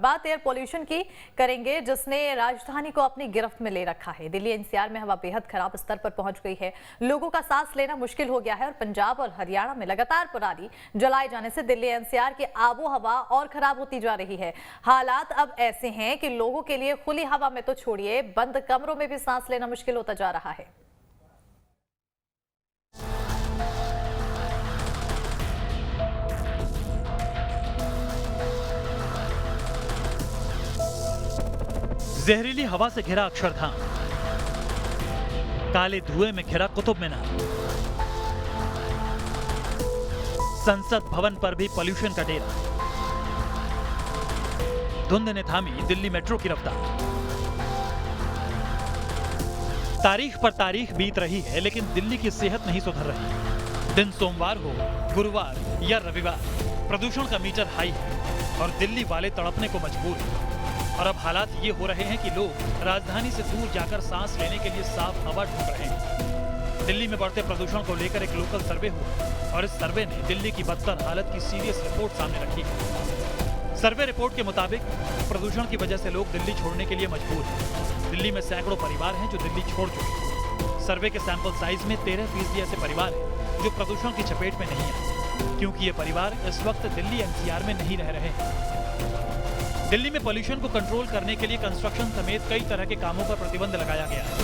बात air pollution की करेंगे, जिसने राजधानी को अपनी गिरफ्त में ले रखा है। दिल्ली एनसीआर में हवा बेहद खराब स्तर पर पहुंच गई है। लोगों का सांस लेना मुश्किल हो गया है और पंजाब और हरियाणा में लगातार पराली जलाए जाने से दिल्ली एनसीआर की आबो हवा और खराब होती जा रही है। हालात अब ऐसे हैं कि लोगों के लिए खुली हवा में तो छोड़िए, बंद कमरों में भी सांस लेना मुश्किल होता जा रहा है। जहरीली हवा से घिरा अक्षरधाम, काले धुएं में घिरा कुतुब मीनार, संसद भवन पर भी पॉल्यूशन का डेरा। धुंध ने थामी दिल्ली मेट्रो की रफ्तार। तारीख पर तारीख बीत रही है, लेकिन दिल्ली की सेहत नहीं सुधर रही। दिन सोमवार हो, गुरुवार या रविवार, प्रदूषण का मीटर हाई है और दिल्ली वाले तड़पने को मजबूर हैं। और अब हालात ये हो रहे हैं कि लोग राजधानी से दूर जाकर सांस लेने के लिए साफ हवा ढूंढ रहे हैं। दिल्ली में बढ़ते प्रदूषण को लेकर एक लोकल सर्वे हुआ और इस सर्वे ने दिल्ली की बदतर हालत की सीरियस रिपोर्ट सामने रखी है। सर्वे रिपोर्ट के मुताबिक प्रदूषण की वजह से लोग दिल्ली छोड़ने के लिए मजबूर हैं। दिल्ली में सैकड़ों परिवार हैं जो दिल्ली छोड़ चुके हैं। सर्वे के सैंपल साइज में 13% ऐसे परिवार हैं जो प्रदूषण की चपेट में नहीं है, क्योंकि ये परिवार इस वक्त दिल्ली एनसीआर में नहीं रह रहे हैं। दिल्ली में पॉल्यूशन को कंट्रोल करने के लिए कंस्ट्रक्शन समेत कई तरह के कामों पर प्रतिबंध लगाया गया है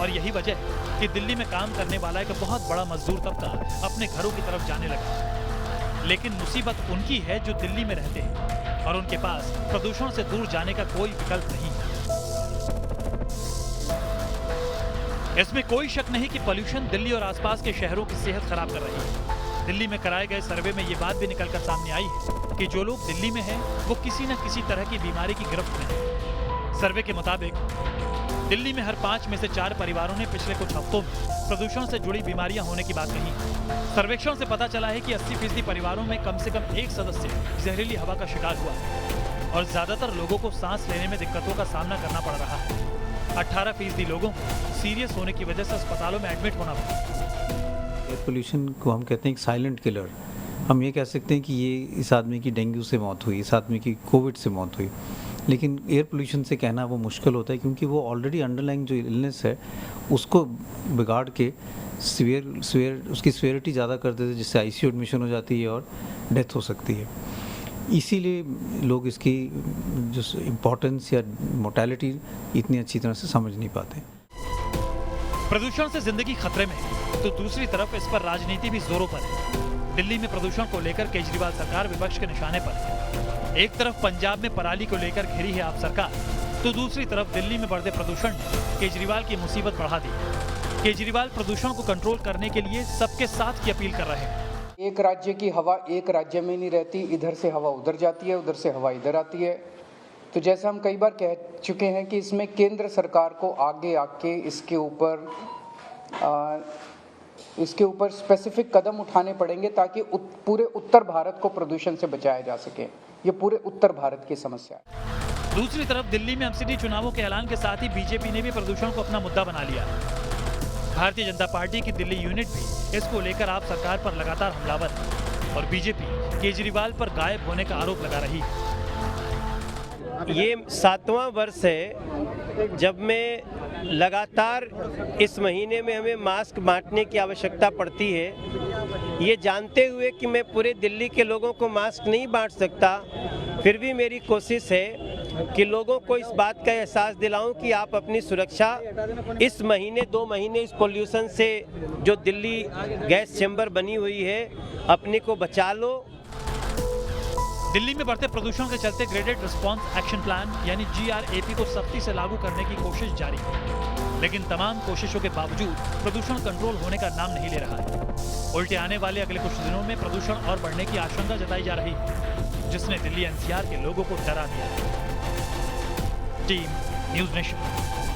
और यही वजह है कि दिल्ली में काम करने वाला एक बहुत बड़ा मजदूर तबका अपने घरों की तरफ जाने लगा। लेकिन मुसीबत उनकी है जो दिल्ली में रहते हैं और उनके पास प्रदूषण से दूर जाने का कोई विकल्प नहीं है। इसमें कोई शक नहीं कि पॉल्यूशन दिल्ली और आसपास के शहरों की सेहत खराब कर रही है। दिल्ली में कराए गए सर्वे में ये बात भी निकलकर सामने आई है कि जो लोग दिल्ली में हैं, वो किसी न किसी तरह की बीमारी की गिरफ्त में हैं। सर्वे के मुताबिक दिल्ली में हर 5 में से 4 परिवारों ने पिछले कुछ हफ्तों में प्रदूषण से जुड़ी बीमारियां होने की बात कही। सर्वेक्षण से पता चला है कि 80% परिवारों में कम से कम एक सदस्य जहरीली हवा का शिकार हुआ है और ज्यादातर लोगों को सांस लेने में दिक्कतों का सामना करना पड़ रहा है। 18% लोगों को सीरियस होने की वजह से अस्पतालों में एडमिट होना पड़ा। एयर पोल्यूशन को हम कहते हैं एक साइलेंट किलर। हम ये कह सकते हैं कि ये इस आदमी की डेंगू से मौत हुई, इस आदमी की कोविड से मौत हुई, लेकिन एयर पोल्यूशन से कहना वो मुश्किल होता है क्योंकि वो ऑलरेडी अंडरलाइंग जो इलनेस है उसको बिगाड़ के उसकी सीवियरिटी ज़्यादा कर देते हैं, जिससे आईसीयू एडमिशन हो जाती है और डेथ हो सकती है। इसीलिए लोग इसकी जो इम्पोर्टेंस या मोर्टेलिटी इतनी अच्छी तरह से समझ नहीं पाते। प्रदूषण से जिंदगी खतरे में है तो दूसरी तरफ इस पर राजनीति भी जोरों पर है। दिल्ली में प्रदूषण को लेकर केजरीवाल सरकार विपक्ष के निशाने पर है। एक तरफ पंजाब में पराली को लेकर घिरी है आप सरकार, तो दूसरी तरफ दिल्ली में बढ़ते प्रदूषण ने केजरीवाल की मुसीबत बढ़ा दी। केजरीवाल प्रदूषण को कंट्रोल करने के लिए सबके साथ की अपील कर रहे हैं। एक राज्य की हवा एक राज्य में नहीं रहती, इधर से हवा उधर जाती है, उधर से हवा इधर आती है। तो जैसा हम कई बार कह चुके हैं कि इसमें केंद्र सरकार को आगे आके इसके ऊपर स्पेसिफिक कदम उठाने पड़ेंगे ताकि पूरे उत्तर भारत को प्रदूषण से बचाया जा सके। ये पूरे उत्तर भारत की समस्या है। दूसरी तरफ दिल्ली में एमसीडी चुनावों के ऐलान के साथ ही बीजेपी ने भी प्रदूषण को अपना मुद्दा बना लिया। भारतीय जनता पार्टी की दिल्ली यूनिट भी इसको लेकर आप सरकार पर लगातार हमलावर है और बीजेपी केजरीवाल पर गायब होने का आरोप लगा रही है। ये 7वां वर्ष है जब मैं लगातार इस महीने में हमें मास्क बांटने की आवश्यकता पड़ती है। ये जानते हुए कि मैं पूरे दिल्ली के लोगों को मास्क नहीं बांट सकता, फिर भी मेरी कोशिश है कि लोगों को इस बात का एहसास दिलाऊं कि आप अपनी सुरक्षा इस महीने 2 महीने इस पोल्यूशन से जो दिल्ली गैस चैम्बर बनी हुई है अपने को बचा लो। दिल्ली में बढ़ते प्रदूषण के चलते ग्रेडेड रिस्पांस एक्शन प्लान यानी GRAP को सख्ती से लागू करने की कोशिश जारी है, लेकिन तमाम कोशिशों के बावजूद प्रदूषण कंट्रोल होने का नाम नहीं ले रहा है। उल्टे आने वाले अगले कुछ दिनों में प्रदूषण और बढ़ने की आशंका जताई जा रही है, जिसने दिल्ली एनसीआर के लोगों को डरा दिया है। Team news nation.